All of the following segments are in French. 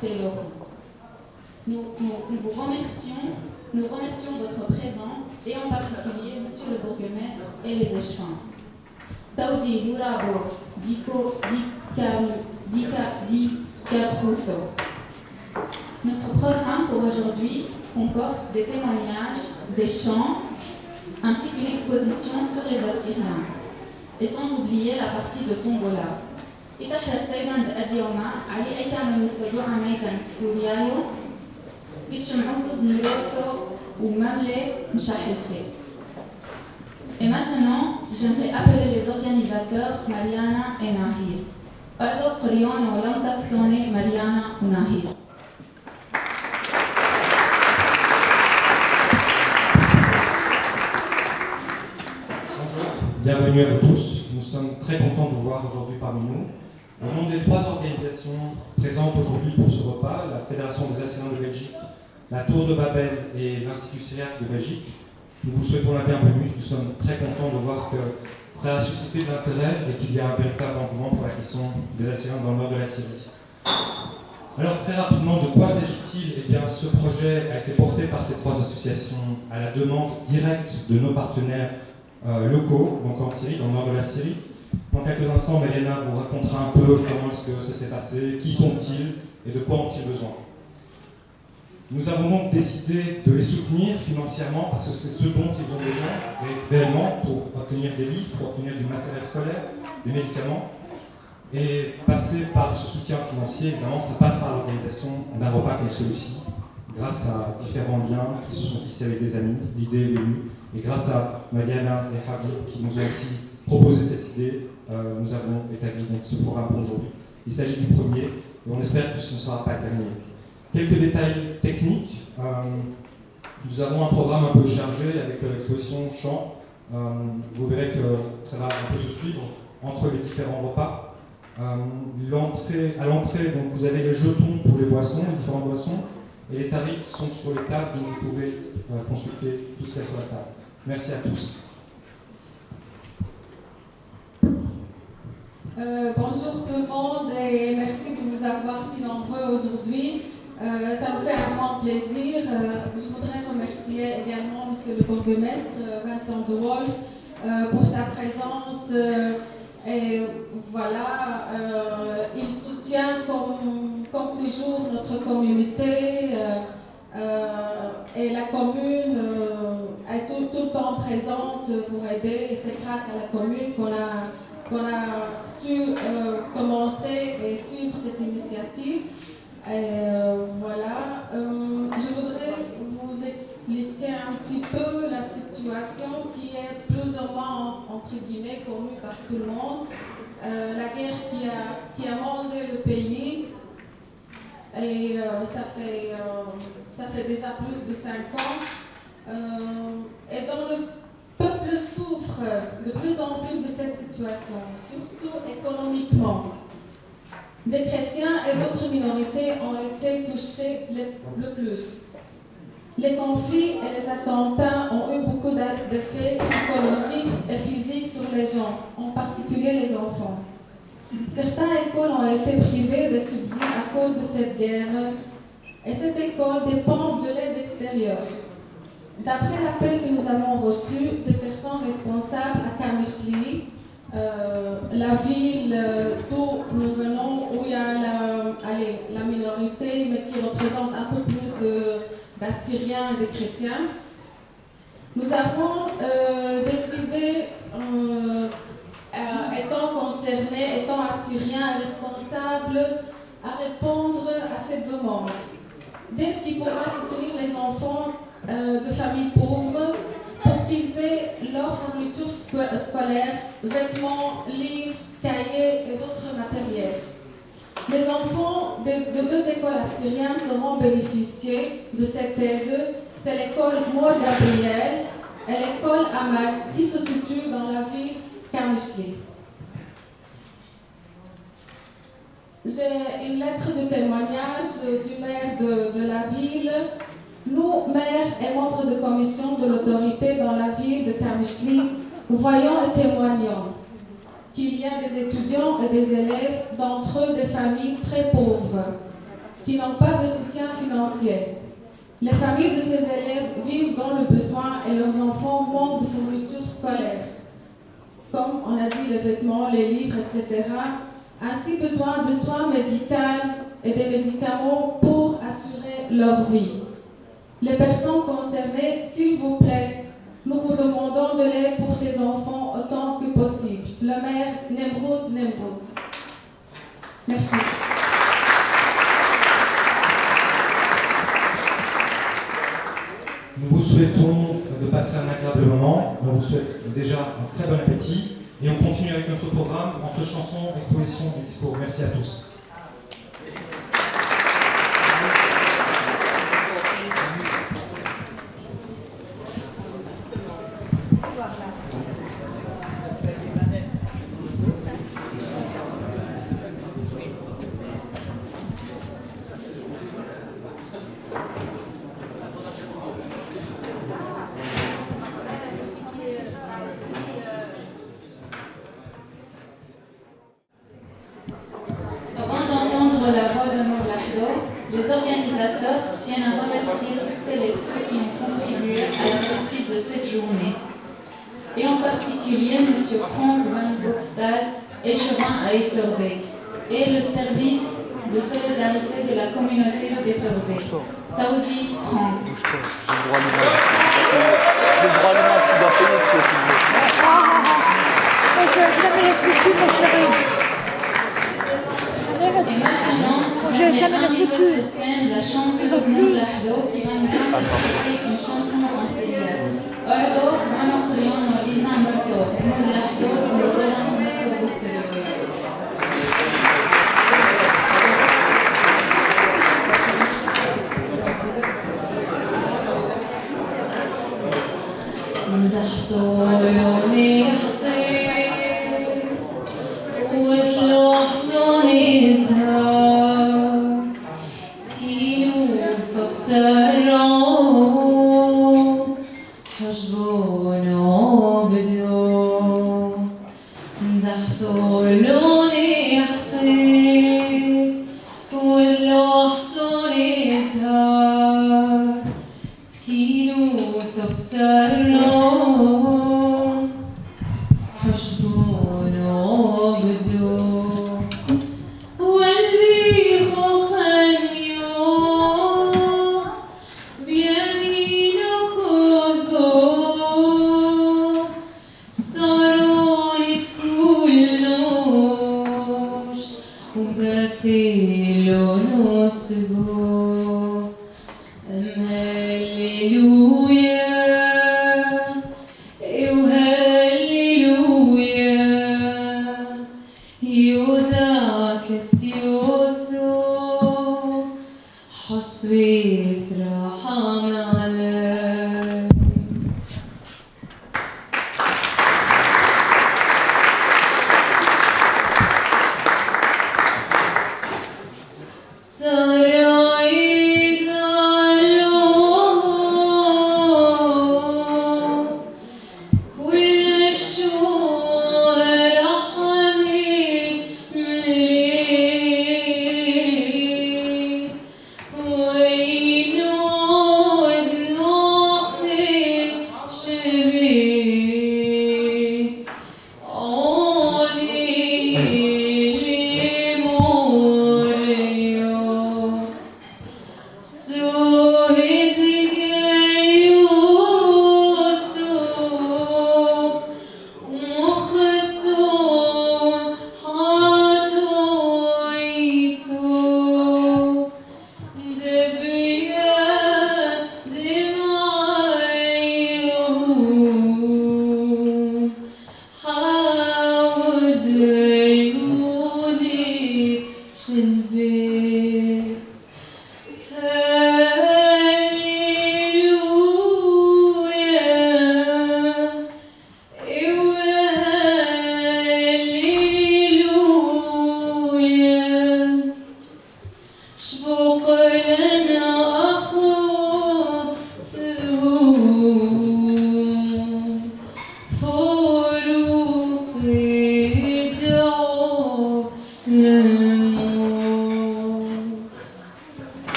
impacter leurs routes. Nous remercions votre présence et en particulier Monsieur le bourgmestre et les échevins. Taudi Lurabo Dikaruto. Notre programme pour aujourd'hui comporte des témoignages, des chants, ainsi qu'une exposition sur les Assyriens. Et sans oublier la partie de Tombola. Et maintenant, j'aimerais appeler les organisateurs Mariana et Nahir. Pardon, Prion, Olam Taxone, Mariana ou Nahir. Bienvenue à vous tous. Nous sommes très contents de vous voir aujourd'hui parmi nous. Au nom des trois organisations présentes aujourd'hui pour ce repas, la Fédération des Assyriens de Belgique, la Tour de Babel et l'Institut syriaque de Belgique, nous vous souhaitons la bienvenue. Nous sommes très contents de voir que ça a suscité de l'intérêt et qu'il y a un véritable engouement pour la question des Assyriens dans le nord de la Syrie. Alors très rapidement, de quoi s'agit-il ? Eh bien, ce projet a été porté par ces trois associations à la demande directe de nos partenaires locaux, donc en Syrie, dans le nord de la Syrie. Dans quelques instants, Mariana vous racontera un peu comment est-ce que ça s'est passé, qui sont-ils et de quoi ont-ils besoin. Nous avons donc décidé de les soutenir financièrement parce que c'est ce dont ils ont besoin réellement pour obtenir des livres, pour obtenir du matériel scolaire, des médicaments. Et passer par ce soutien financier, évidemment, ça passe par l'organisation d'un repas comme celui-ci, grâce à différents liens qui se sont tissés avec des amis, l'idée est venue. Et grâce à Mariana et Habib qui nous ont aussi proposé cette idée, nous avons établi donc ce programme pour aujourd'hui. Il s'agit du premier et on espère que ce ne sera pas le dernier. Quelques détails techniques. Nous avons un programme un peu chargé avec l'exposition chant. Vous verrez que ça va un peu se suivre entre les différents repas. À l'entrée, donc, vous avez les jetons pour les boissons, les différentes boissons, et les tarifs sont sur les tables, donc vous pouvez consulter tout ce qu'il y a sur la table. Merci à tous. Bonjour tout le monde et merci de nous avoir si nombreux aujourd'hui. Ça me fait un grand plaisir. Je voudrais remercier également Monsieur le bourgmestre Vincent De Wolf pour sa présence. Et voilà, il soutient comme toujours notre communauté et la commune est tout le temps présente pour aider. Et c'est grâce à la commune qu'on a su commencer et suivre cette initiative. Voilà, je voudrais vous expliquer un petit peu la situation qui est plus ou moins, entre guillemets, connue par tout le monde. La guerre qui a mangé le pays, et ça fait déjà plus de 5 ans. Et dont le peuple souffre de plus en plus de cette situation, surtout économiquement. Des chrétiens et d'autres minorités ont été touchés le plus. Les conflits et les attentats ont eu beaucoup d'effets psychologiques et physiques sur les gens, en particulier les enfants. Certaines écoles ont été privées de subsides à cause de cette guerre, et cette école dépend de l'aide extérieure. D'après l'appel que nous avons reçu des personnes responsables à Kamishli, la ville d'où nous venons, où il y a la minorité, mais qui représente un peu plus d'Assyriens et de chrétiens, nous avons décidé, étant concernés, étant Assyriens et responsables, à répondre à cette demande. D'aide qui pourra soutenir les enfants de familles pauvres pour qu'ils aient leur fourniture scolaire, vêtements, livres, cahiers et d'autres matériels. Les enfants de 2 écoles assyriennes seront bénéficiés de cette aide. C'est l'école Mor Gabriel et l'école Amal qui se situe dans la ville Kamishli. J'ai une lettre de témoignage du maire de la ville. Nous, maires et membres de commission de l'autorité dans la ville de Kamishli, nous voyons et témoignons qu'il y a des étudiants et des élèves, d'entre eux des familles très pauvres, qui n'ont pas de soutien financier. Les familles de ces élèves vivent dans le besoin et leurs enfants manquent de fournitures scolaires, comme on a dit les vêtements, les livres, etc. Ainsi besoin de soins médicaux et des médicaments pour assurer leur vie. Les personnes concernées, s'il vous plaît, nous vous demandons de l'aide pour ces enfants autant que possible. Le maire Nemroud. Merci. Nous vous souhaitons de passer un agréable moment. On vous souhaite déjà un très bon appétit. Et on continue avec notre programme entre chansons, expositions et discours. Merci à tous. Avant d'entendre la voix de Nour Lahdo, les organisateurs tiennent à remercier toutes celles et ceux qui ont contribué à la réussite de cette journée. Et en particulier M. Frank Van Boxtal, échevin à Etterbeek, et le service de solidarité de la communauté d'Etterbeek. Taoudi Frank. J'ai le droit à l'image, tu dois payer ce que tu veux. Et maintenant, j'aimerais inviter sur scène la chanteuse Nour Lahdo qui va nous interpréter une chanson en syriaque. Ordo, Manofrion, Lisa Murto, Nour Lahdo, Zorolan Murto Bousselou. Hallelujah.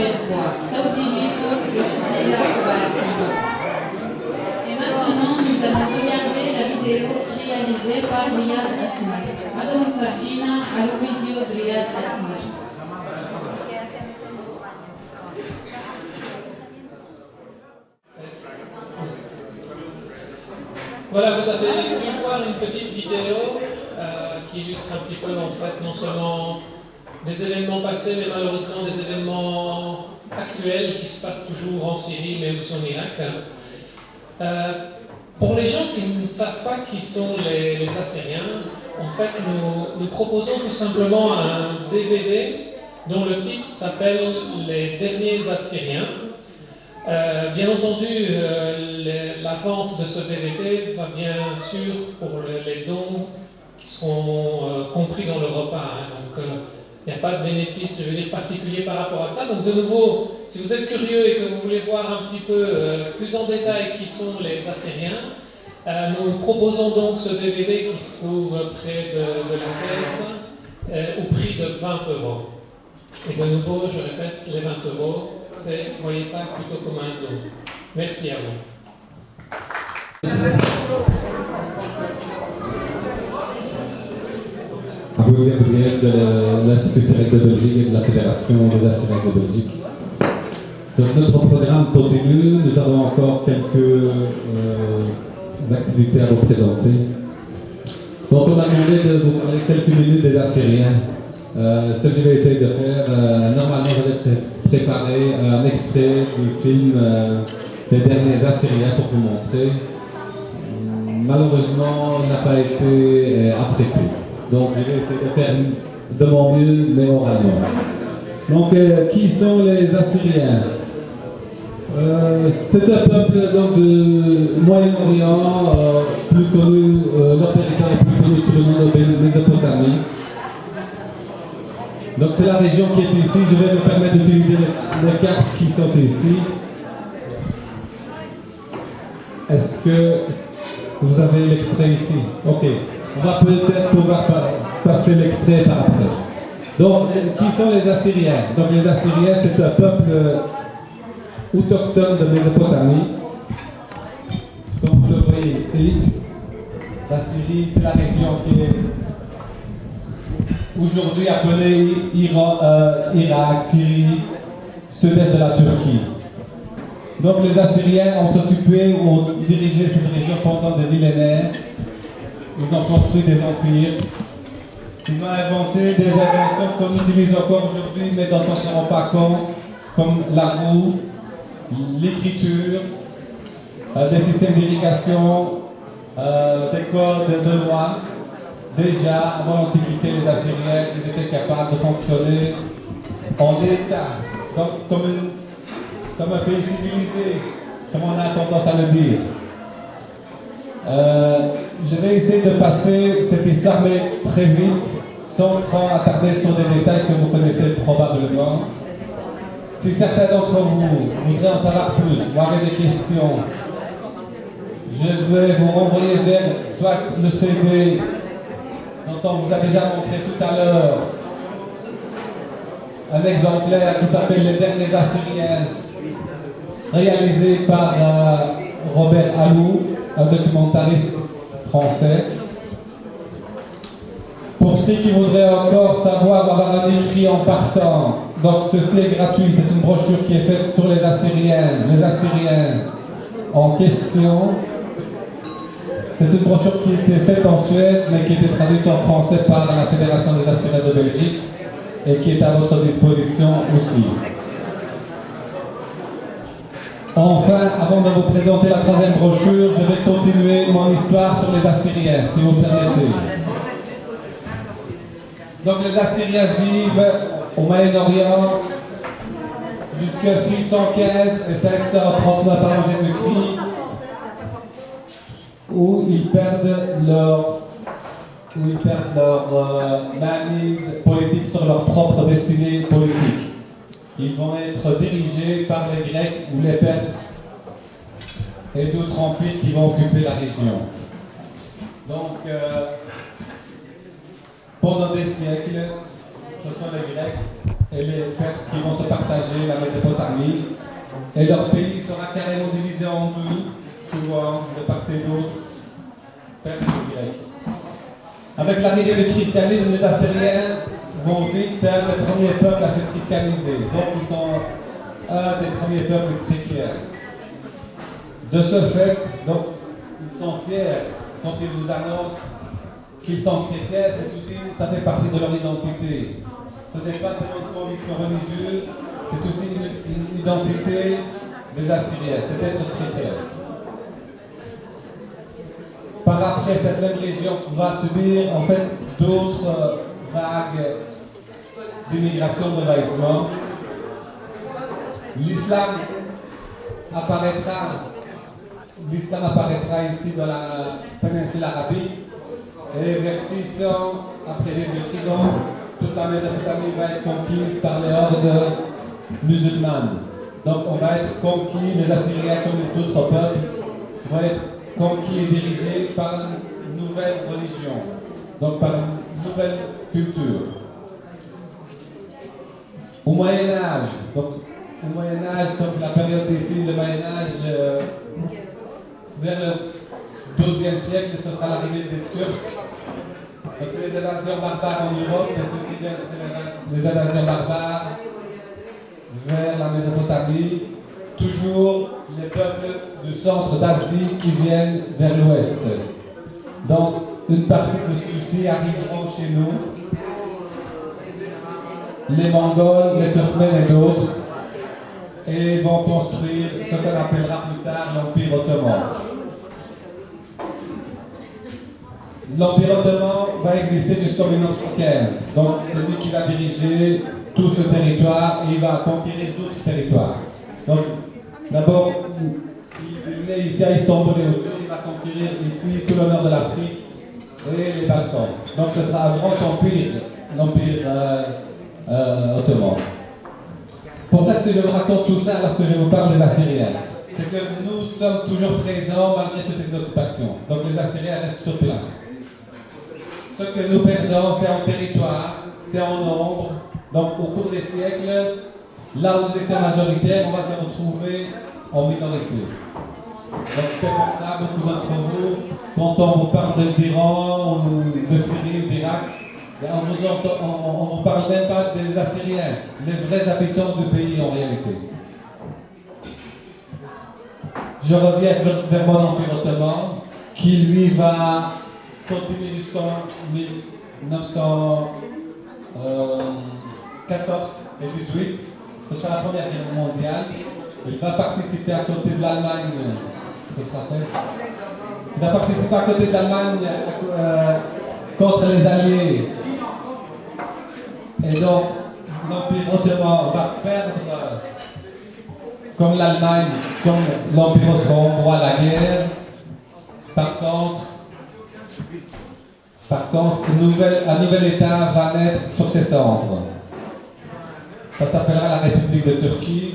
nouvelle fois. Et la Croatie. Et maintenant, nous allons regarder la vidéo réalisée par Riyad Asmar. Madame Fargina à la vidéo de Riyad Asmar. Voilà, vous allez bien voir une petite vidéo qui illustre un petit peu en fait non seulement des événements passés, mais malheureusement des événements actuels qui se passent toujours en Syrie, mais aussi en Irak. Pour les gens qui ne savent pas qui sont les Assyriens, en fait, nous proposons tout simplement un DVD dont le titre s'appelle « Les derniers Assyriens ». Bien entendu, la vente de ce DVD va bien sûr pour les dons qui seront compris dans le repas. Donc, il n'y a pas de bénéfice, je veux dire, particulier par rapport à ça. Donc, de nouveau, si vous êtes curieux et que vous voulez voir un petit peu plus en détail qui sont les Assyriens, nous proposons donc ce DVD qui se trouve près de la caisse au prix de 20 €. Et de nouveau, je répète, les 20 €, voyez ça plutôt comme un don. Merci à vous. Gabriel de l'Institut Syriaque de Belgique et de la Fédération des Assyriens de Belgique. Donc notre programme continue, nous avons encore quelques activités à vous présenter. Donc on a demandé de vous parler quelques minutes des Assyriens. Ce que je vais essayer de faire, normalement je vais préparer un extrait du film Les derniers Assyriens pour vous montrer. Malheureusement, il n'a pas été apprêté. Donc je vais essayer de faire de mon mieux, mais oralement. Donc qui sont les Assyriens? C'est un peuple donc, du Moyen-Orient, plus connu, leur territoire est plus connu sous le nom de Mésopotamie. Donc c'est la région qui est ici. Je vais me permettre d'utiliser les cartes qui sont ici. Est-ce que vous avez l'extrait ici? Ok. On va peut-être pouvoir passer l'extrait par après. Donc, qui sont les Assyriens? Donc les Assyriens, c'est un peuple autochtone de Mésopotamie. Comme vous le voyez ici, la Syrie, c'est la région qui est aujourd'hui appelée Irak, Syrie, sud-est de la Turquie. Donc les Assyriens ont occupé ou ont dirigé cette région pendant des millénaires. Ils ont construit des empires. Ils ont inventé des inventions qu'on utilise encore aujourd'hui, mais dont on ne se rend pas compte, comme la roue, l'écriture, des systèmes d'irrigation, des codes de loi. Déjà, avant l'Antiquité, les Assyriens ils étaient capables de fonctionner en État, comme un pays civilisé, comme on a tendance à le dire. Je vais essayer de passer cette histoire, mais très vite, sans trop attarder sur des détails que vous connaissez probablement. Si certains d'entre vous voudraient en savoir plus ou avez des questions, je vais vous renvoyer vers soit le CD dont on vous a déjà montré tout à l'heure, un exemplaire qui s'appelle Les derniers Assyriens, réalisé par Robert Alou, un documentariste français. Pour ceux qui voudraient encore savoir, avoir un écrit en partant, donc ceci est gratuit, c'est une brochure qui est faite sur les Assyriens en question. C'est une brochure qui était faite en Suède, mais qui était traduite en français par la Fédération des Assyriens de Belgique et qui est à votre disposition aussi. Enfin, avant de vous présenter la troisième brochure, je vais continuer mon histoire sur les Assyriens, si vous permettez. Donc les Assyriens vivent au Moyen-Orient jusqu'à 615 et 539 avant Jésus-Christ, où ils perdent leur mainmise politique sur leur propre destinée politique. Ils vont être dirigés par les Grecs ou les Perses et d'autres empires qui vont occuper la région. Donc, pendant des siècles, ce sont les Grecs et les Perses qui vont se partager la Mésopotamie. Et leur pays sera carrément divisé en deux, souvent de part et d'autre, Perses et Grecs. Avec l'arrivée du christianisme, les Assyriens vont vite être les premiers peuples à se christianiser. Donc ils sont un des premiers peuples chrétiens. De ce fait, donc, ils sont fiers quand ils nous annoncent qu'ils sont chrétiens, ça fait partie de leur identité. Ce n'est pas seulement une conviction religieuse, c'est aussi une identité des Assyriens, c'est être chrétien. Par après, cette même région va subir en fait d'autres vagues d'immigration, d'envahissement. L'islam apparaîtra ici dans la péninsule arabique et vers 600 après Jésus-Christ, toute la Mésopotamie va être conquise par les hordes musulmanes. Donc on va être conquis, les Assyriens comme d'autres peuples vont être conquis et dirigés par une nouvelle religion, donc par une nouvelle culture. Au Moyen-Âge, comme c'est la période ici, le Moyen-Âge, vers le XIIe siècle, ce sera l'arrivée des Turcs. Donc c'est les invasions barbares en Europe, mais c'est aussi les invasions barbares vers la Mésopotamie. Toujours les peuples du centre d'Asie qui viennent vers l'ouest. Donc une partie de ceux-ci arriveront chez nous. Les Mongols, les Turkmènes et d'autres, et vont construire ce qu'on appellera plus tard l'Empire ottoman. L'Empire ottoman va exister jusqu'en 1915. Donc c'est lui qui va diriger tout ce territoire et il va conquérir d'autres territoires. Donc d'abord, il est ici à Istanbul et autour, il va conquérir ici tout le nord de l'Afrique et les Balkans. Donc ce sera un grand empire, l'Empire ottoman. Pourquoi est-ce que je vous raconte tout ça alors que je vous parle des Assyriens? C'est que nous sommes toujours présents malgré toutes ces occupations. Donc les Assyriens restent sur place. Ce que nous perdons, c'est en territoire, c'est en nombre. Donc au cours des siècles, là où nous étions majoritaires, on va se retrouver en minorité. Donc c'est pour ça, beaucoup d'entre vous, quand on vous parle d'Iran, ou de Syrie, ou d'Irak, on ne vous parle même pas des Assyriens, les vrais habitants du pays en réalité. Je reviens vers mon Empire ottoman, qui lui va continuer jusqu'en 1914 et 18. Ce sera la Première Guerre mondiale. Il va participer à côté de l'Allemagne. Ce sera fait. Il va participer à côté de l'Allemagne contre les Alliés. Et donc, l'Empire ottoman va perdre, comme l'Allemagne, comme l'Empire austro-hongrois, la guerre. Par contre, un nouvel État va naître sur ses cendres. Ça s'appellera la République de Turquie,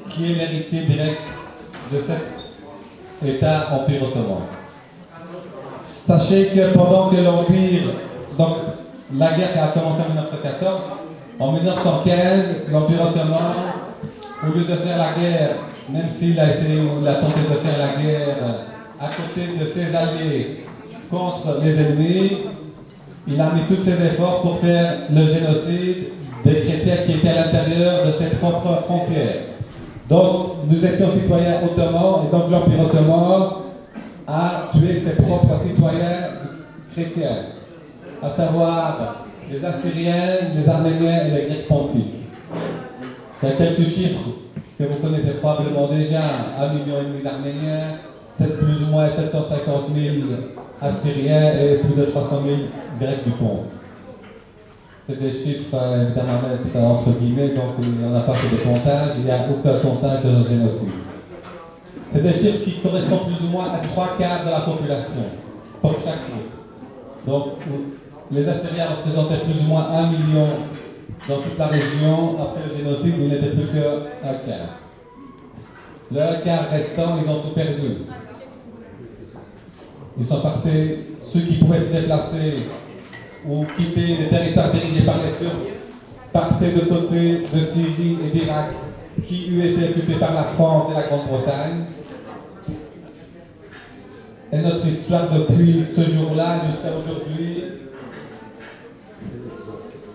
qui est l'héritier direct de cet État Empire ottoman. Sachez que pendant que l'Empire, donc la guerre a commencé en 1914, en 1915, l'Empire ottoman, au lieu de faire la guerre, même s'il a essayé ou il a tenté de faire la guerre à côté de ses alliés contre les ennemis, il a mis tous ses efforts pour faire le génocide des chrétiens qui étaient à l'intérieur de ses propres frontières. Donc, nous étions citoyens ottomans, et donc l'Empire ottoman a tué ses propres citoyens chrétiens, à savoir les Assyriens, les Arméniens et les Grecs pontiques. Il y a quelques chiffres que vous connaissez probablement déjà, 1,5 million d'Arméniens, plus ou moins 750 000 Assyriens et plus de 300 000 Grecs du Ponte. C'est des chiffres évidemment à mettre entre guillemets, donc on n'a pas fait de comptage, il n'y a aucun comptage de génocide. C'est des chiffres qui correspondent plus ou moins à 3/4 de la population, pour chaque groupe. Donc les Assyriens représentaient plus ou moins 1 million dans toute la région. Après le génocide, il n'était plus qu'un quart. Le 1/4 restant, ils ont tout perdu. Ils sont partis, ceux qui pouvaient se déplacer ou quitter les territoires dirigés par les Turcs partaient de côté de Syrie et d'Irak qui eût été occupés par la France et la Grande-Bretagne. Et notre histoire depuis ce jour-là jusqu'à aujourd'hui,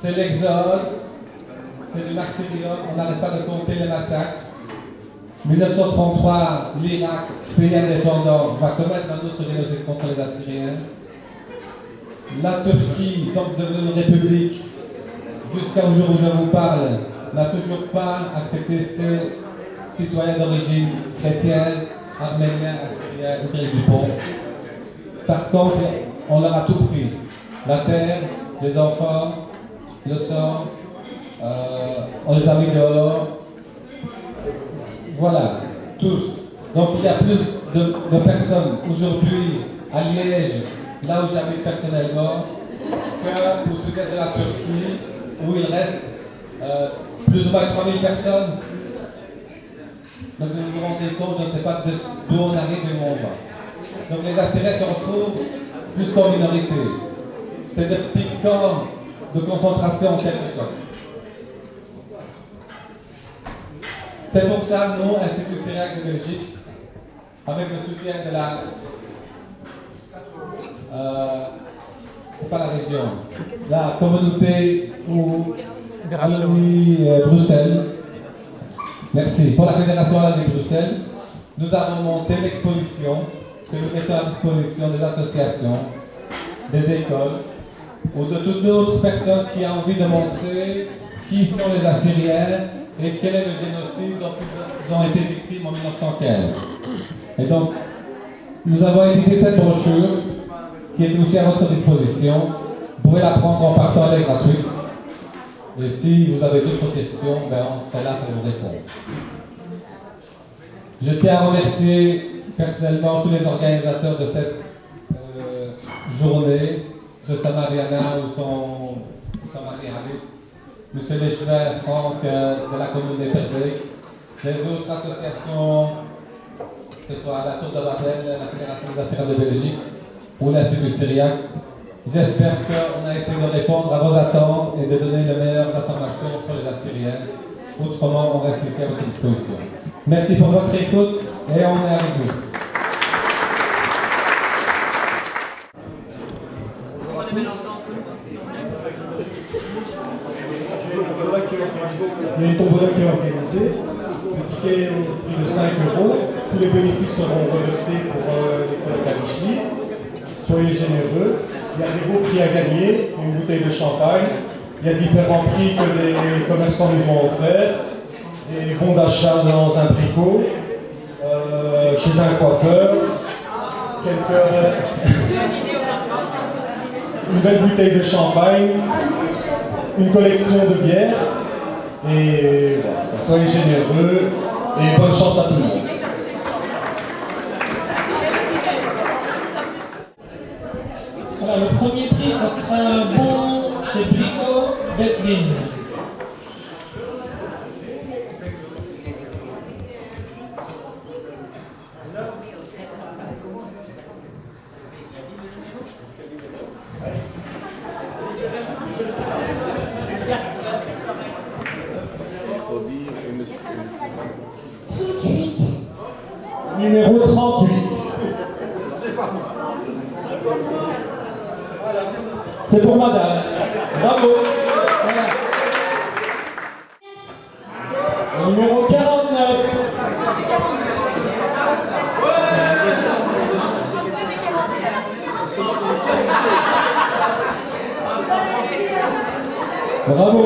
c'est l'exode, c'est le martyrium, on n'arrête pas de compter les massacres. 1933, l'Irak, pays indépendant, va commettre un autre génocide contre les Assyriens. La Turquie, donc devenue une république, jusqu'au jour où je vous parle, n'a toujours pas accepté ses citoyens d'origine chrétienne, arméniens, assyriens ou grecs du pont. Par contre, on leur a tout pris. La terre, les enfants, le sang, on les a mis dehors. Voilà, tous. Donc il y a plus de personnes aujourd'hui à Liège, là où j'habite personnellement, qu'au sud-est de la Turquie, où il reste plus ou moins 3000 personnes. Donc vous vous rendez compte, je ne sais pas d'où on arrive et où on va. Donc les Assyriens se retrouvent plus qu'en minorité. C'est des petits camps de concentration en quelque sorte. C'est pour ça, nous, Institut Syriaque de Belgique, avec le soutien de la... c'est pas la région, la communauté ou Bruxelles. Merci. Pour la Fédération Alumni Bruxelles, nous avons monté l'exposition que nous mettons à disposition des associations, des écoles, ou de toutes autres personnes qui ont envie de montrer qui sont les Assyriens et quel est le génocide dont ils ont été victimes en 1915. Et donc, nous avons édité cette brochure qui est aussi à votre disposition. Vous pouvez la prendre en partant, elle est gratuite. Et si vous avez d'autres questions, ben on serait là pour vous répondre. Je tiens à remercier personnellement tous les organisateurs de cette journée, M. Mariana ou son mari Habib, M. Lechevet, Franck de la commune d'Eperdijk, les autres associations, que ce soit la Tour de Babel, la Fédération des Assyriens de Belgique ou l'Institut Syriaque. J'espère qu'on a essayé de répondre à vos attentes et de donner les meilleures informations sur les Assyriens. Autrement, on reste ici à votre disposition. Merci pour votre écoute et on est avec vous. Il y a une tombola qui est organisée. Le ticket est au prix de 5 €. Tous les bénéfices seront reversés pour l'école Kamichli. Soyez généreux. Il y a des beaux prix à gagner, une bouteille de champagne. Il y a différents prix que les commerçants nous ont offerts. Des bons d'achat dans un tricot, chez un coiffeur, une belle bouteille de champagne, une collection de bières. Et voilà, soyez généreux et bonne chance à tout le monde. Voilà, le premier prix, ça sera un bon chez Brico Besvin. Numéro 38. C'est pour madame. Bravo. Voilà. Numéro 49. Bravo.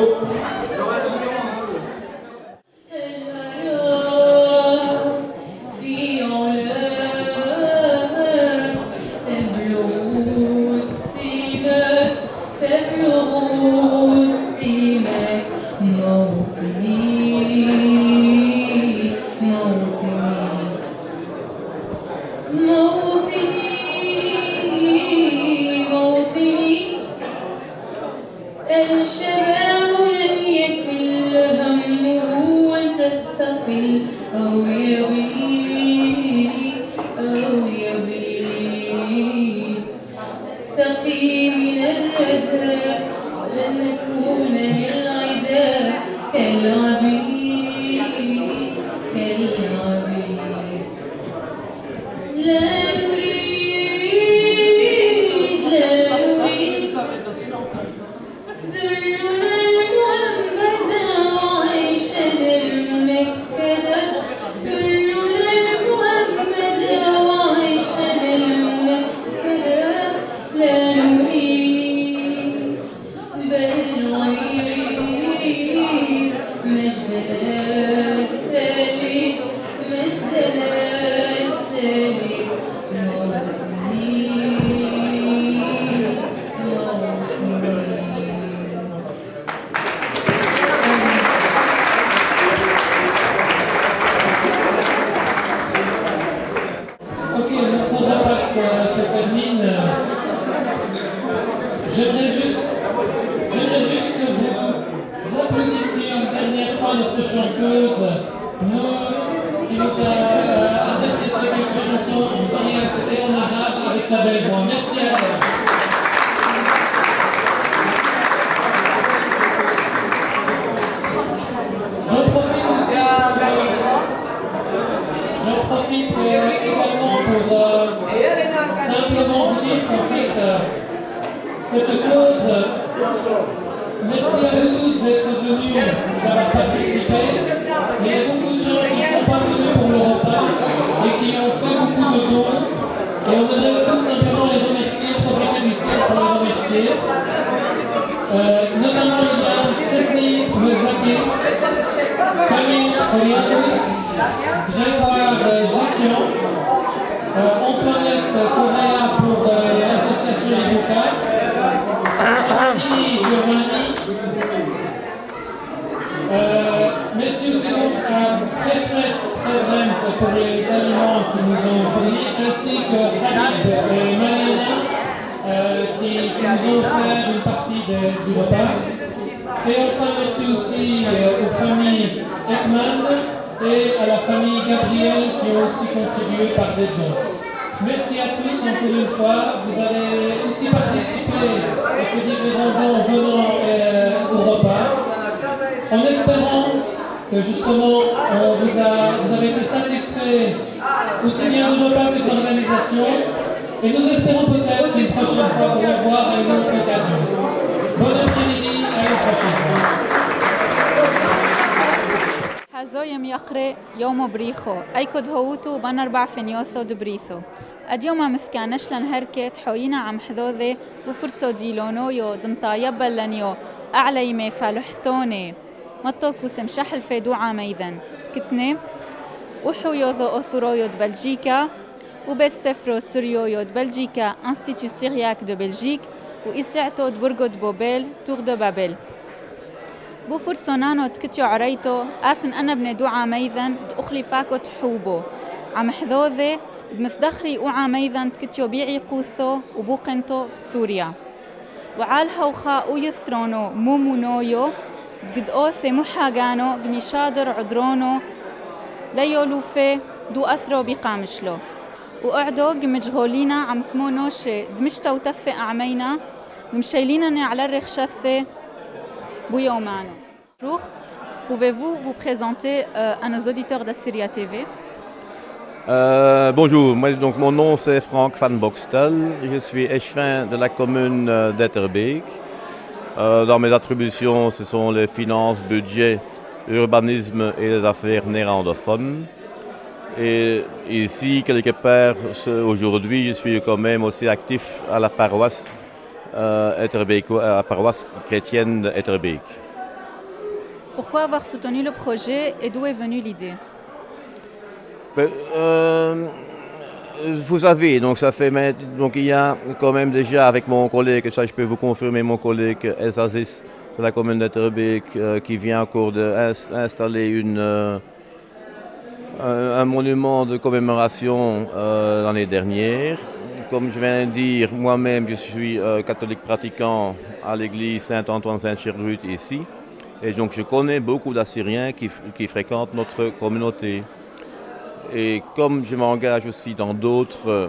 استقي من الردى لن نكون للعداء Ok, notre repas se termine. J'aimerais juste que vous applaudissiez une dernière fois notre chanteuse, qui nous a interprété quelques chansons en syriaque et en arabe avec sa belle voix. Merci à elle. J'en profite également pour simplement vous dire qu'en fait, cette cause, merci à vous tous d'être venus, d'avoir participé. Il y a beaucoup de gens qui ne sont pas venus pour le repas et qui ont fait beaucoup de dons. Et on aimerait tout simplement les remercier, profiter ici pour les remercier. Notamment Madame Tesni Zaki, Camille Olianous, Grégoire Jacquian, Antoinette Correa pour l'association Ibuka, Annie Giovanni. Merci aussi donc à Freshmet pour les aliments qui nous ont fournis, ainsi que Habib et Mariana qui nous ont offert une partie du repas. Et enfin, merci aussi aux familles Ekman et à la famille Gabriel qui ont aussi contribué par des dons. Merci à tous encore une fois. Vous avez aussi participé à ces différents dons venant au repas, en espérant que justement vous avez été satisfait aussi bien du repas que de l'organisation. Et nous espérons peut-être une prochaine fois vous revoir à une autre occasion. Bon après-midi, à une prochaine fois. حزويم يقري يوم بريخو أيكد هوتو بنربع فينيوثو دبريثو أديوما مثكانش لنهركت حوينا عم حذوذي وفرسو ديلونو يو دمطايبا لنيو أعلى يمي فالحتوني مطوكو سمشح الفيدو عاميذن تكتني وحو يوذو أثرو يود بلجيكا وبيت سفرو سوريو يود بلجيكا انستيتو سيرياك دو بلجيك وإسعتو دبرغو دبوبيل تور دو بابل بو فرسونانو تكتيو عريتو آثن أنا بندو عاميذن أخلي فاكو تحوبو عم حذوذي بمثدخري وعاميذن تكتيو بيعي قوثو وبوقنتو بسوريا وعال هوخا ويثرونو مومونويو قد أوثي محاقانو قميشادر عذرونو ليولوفي دو أثرو بقامشلو وقعدو قمجهولينا عم كمونوشي دمشتا وتفي أعمينا قمشيلينا على الرخشثي بويومانو. Bonjour, pouvez-vous vous présenter à nos auditeurs d'Assyria TV? Bonjour, mon nom c'est Frank van Bokstel, je suis échevin de la commune d'Etterbeek. Dans mes attributions, ce sont les finances, budget, urbanisme et les affaires néerlandophones. Et ici, quelque part, aujourd'hui, je suis quand même aussi actif à la paroisse la paroisse chrétienne d'Etterbeek. Pourquoi avoir soutenu le projet et d'où est venue l'idée? Vous savez, donc il y a quand même déjà avec mon collègue, ça je peux vous confirmer, mon collègue Ezazis de la commune d'Etterbeek qui vient encore d'installer un monument de commémoration l'année dernière. Comme je viens de dire, moi-même je suis catholique pratiquant à l'église Saint-Antoine-Saint-Cherdruit ici. Et donc je connais beaucoup d'Assyriens qui fréquentent notre communauté. Et comme je m'engage aussi dans d'autres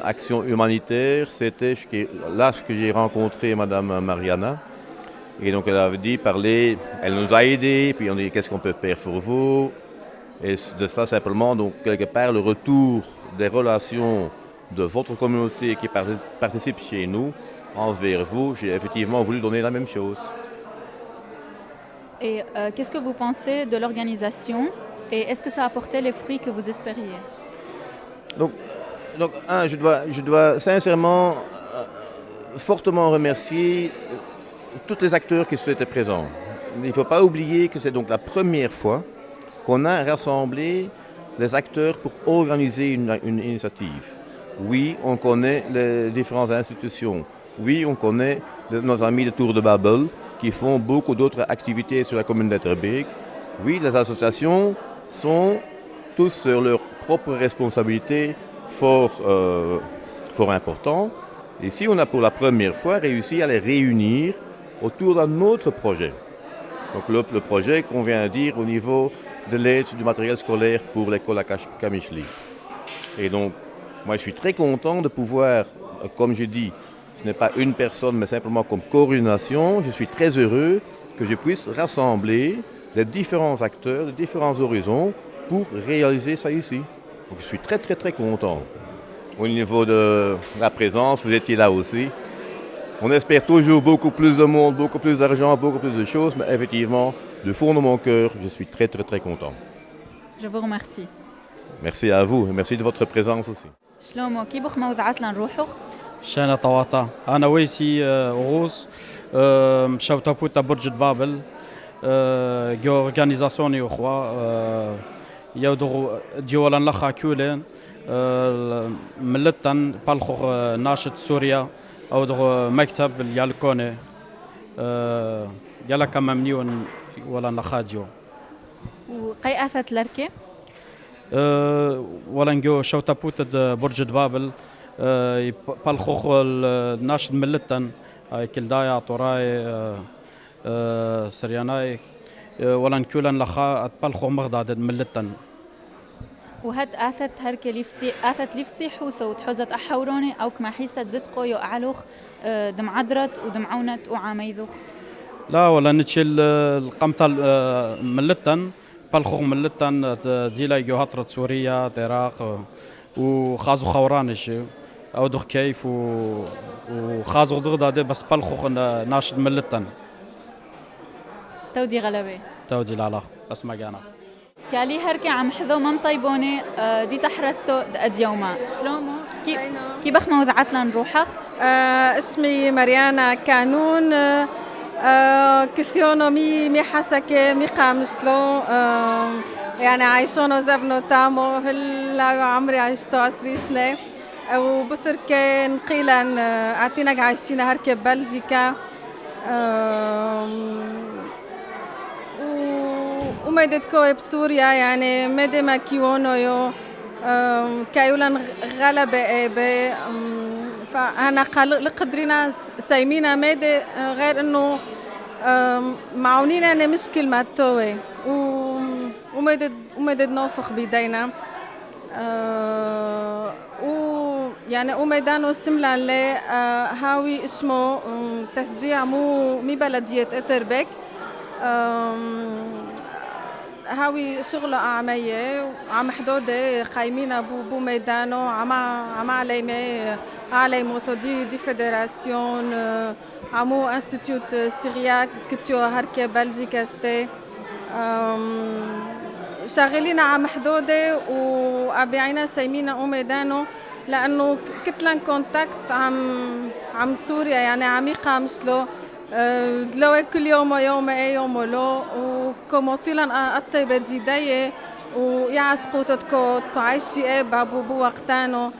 actions humanitaires, c'était là que j'ai rencontré Madame Mariana. Et donc elle avait dit, elle nous a aidés, puis on dit qu'est-ce qu'on peut faire pour vous. Et de ça simplement, donc quelque part, le retour des relations de votre communauté qui participe chez nous envers vous, j'ai effectivement voulu donner la même chose. Et qu'est-ce que vous pensez de l'organisation et est-ce que ça a apporté les fruits que vous espériez? Donc je dois sincèrement fortement remercier tous les acteurs qui étaient présents. Il ne faut pas oublier que c'est donc la première fois qu'on a rassemblé les acteurs pour organiser une initiative. Oui, on connaît les différentes institutions. Oui, on connaît nos amis de Tour de Babel qui font beaucoup d'autres activités sur la commune d'Etterbeek. Oui, les associations sont tous sur leur propre responsabilité fort important. Ici, on a pour la première fois réussi à les réunir autour d'un autre projet. Donc le projet qu'on vient de dire au niveau de l'aide du matériel scolaire pour l'école à Kamichli. Et donc, moi je suis très content de pouvoir, comme je dis, ce n'est pas une personne mais simplement comme coordination, je suis très heureux que je puisse rassembler les différents acteurs de différents horizons pour réaliser ça ici. Donc je suis très très content. Au niveau de la présence, vous étiez là aussi. On espère toujours beaucoup plus de monde, beaucoup plus d'argent, beaucoup plus de choses, mais effectivement, du fond de mon cœur, je suis très content. Je vous remercie. Merci à vous et merci de votre présence aussi. شلومو كي بخ موضعات لنروحو؟ شانا طواطا أنا ويسي غوص شوتابوتا برج بابل جو أورغانيزاسيوني أخوة يودو ديولا لخا كولين ملتن بالخو ناشط سوريا أو دغ مكتب يالكوني يلا كممنيون ولا نخاديو وقي أثت لركي؟ ولا نجو شوتابوت برج بابل بالخو ناشط ملتن كل دايا طراي سرياناي ولا نكولن لخا بالخو مغداد ملتن وهاد آثت هركي ليفسي آثت ليفسي حوثو تحوزت أحوروني أو كما حيست زتقو يو أعلوخ دمعدرت ودمعونت وعاميذوخ لا ولا نتشل القمطة ملتن بالخوخ ملتن ديلا يو هطرت سوريا العراق وخازو خورانش أو دخ كيف وخازو دغدا بس بالخوخ ناشد ملتن تودي غلبي تودي لالاخ بس ما جانا كالي هركي عم حذو مم طيبوني دي تحرستو دقد يوما شلومو كي بخ موضعات لنروحخ اسمي مريانا كانون كثيونو مي حسكي مي قامسلو يعني عايشونو زبنو تامو هلا عمري عايشتو 10 سنة وبثركي نقيلا اعطينا عايشين هركي ببلجيكا ومدد كوي بسوريا يعني مدى ما كيونو يو كايولان غلبة ب فأنا لقدرنا سايمينا مدى غير إنه معونينا أنا مشكل ما توي ومدد نوفخ بيدينا ويعني وميدانو سملا لي هاوي اسمه تشجيع مو بلدية إتربيك هاوي شغلة عمية عم حدودة قايمين بو ميدانو عم علي موتو دي فيدراسيون عمو انستيتيوت سيرياك كتيو هركي بلجيكا ستي شغالين عم حدودة وأبيعينا سايمينا ميدانو لأنه كتلن كونتاكت عم سوريا يعني عم يقامشلو دلوقتي كل يوم يوم لو وكموتيلا الطيبة ديداية ويعسقوا تكو عايشي بابو وقتانو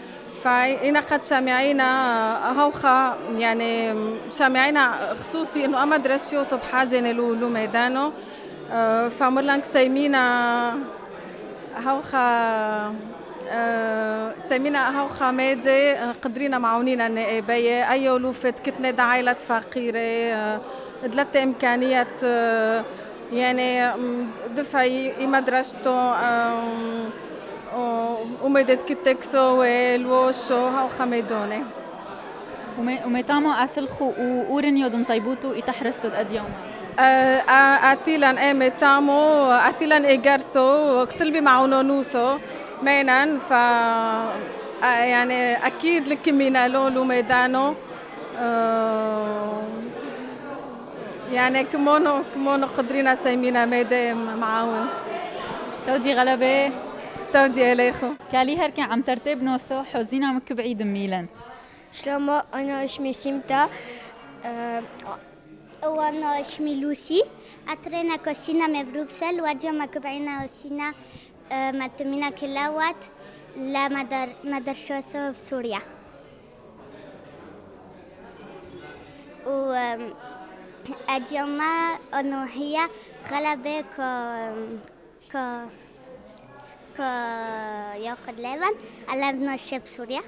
فإنا قد شامعينا هوخا يعني شامعينا خصوصي إنه أما درسيوتو بحاجة لو ميدانو فمرلانك سايمينا هوخا سمينا هوخا مادي قدرينا معونينا النائبية أيو لوفت كتنا دا عائلة فقيرة دلت إمكانيات يعني دفعي مدرسته ومدد كتكثو والوشو هوخا ميدوني وميتامو أثلخو وورنيو دم طيبوتو يتحرستو الأديوم أتيلان إمتامو أتيلان إيجارثو قتلبي معونو نوثو مينان ف يعني أكيد لك مينالو لو ميدانو يعني كمونو قدرينا سيمينا ميدي معاون تودي غلبة تودي إليخو كالي هركن عم ترتيب نوثو حوزينا مكبعيد ميلان شلومو أنا اسمي سيمتا وأنا اسمي لوسي أترينا كوسينا من بروكسل وأجيوم كبعينا وسينا متمينا كلاوات لا مدرسة في سوريا و أجيوم أنه هي غلبة ك ياخد لبن على نشب سوريا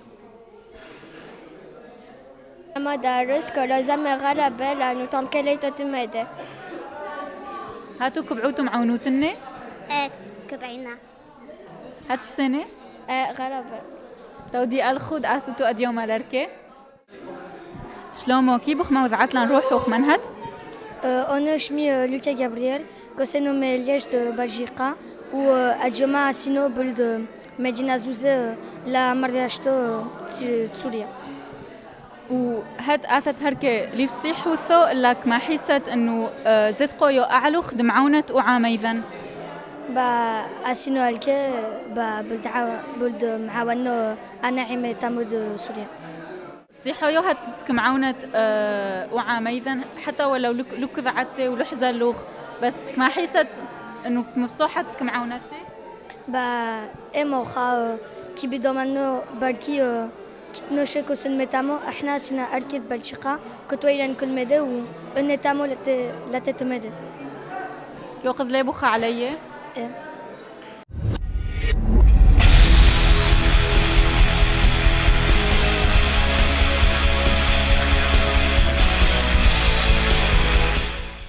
مدارس كلازم غلبة لأنه تنكليتو تمادة هاتو كبعوتو معونوتني؟ كبعينا هات السنة؟ غلبة تودي الخود أثتو أديوم الأركي شلومو كي بخ موضعات لنروح وخ منهد؟ أنا اسمي لوكا جابرييل كوسينو ميليش دو بلجيكا وأديوما سينو بلد مدينة زوزة لا مرداشتو سوريا وهاد آثت هركي ليفسيح وثو لك ما حيست إنه زدقو يو أعلو خدمعونة وعاميذن با أسينو الكي با بلد معاونو أنا عمي تامود سوريا فسيحو يو هات كمعونة وعاميذن حتى ولو لك ذعتي ولحزة اللوخ بس ما حيست إنه مفصوحة كمعونتي با إمو خا كي بدو منو بركي كتنوشي كوسن متامو احنا سنا أركب بلشقة كتويلن كل مدى ونتامو لتتمدى يوقظ لي بخ علي إيه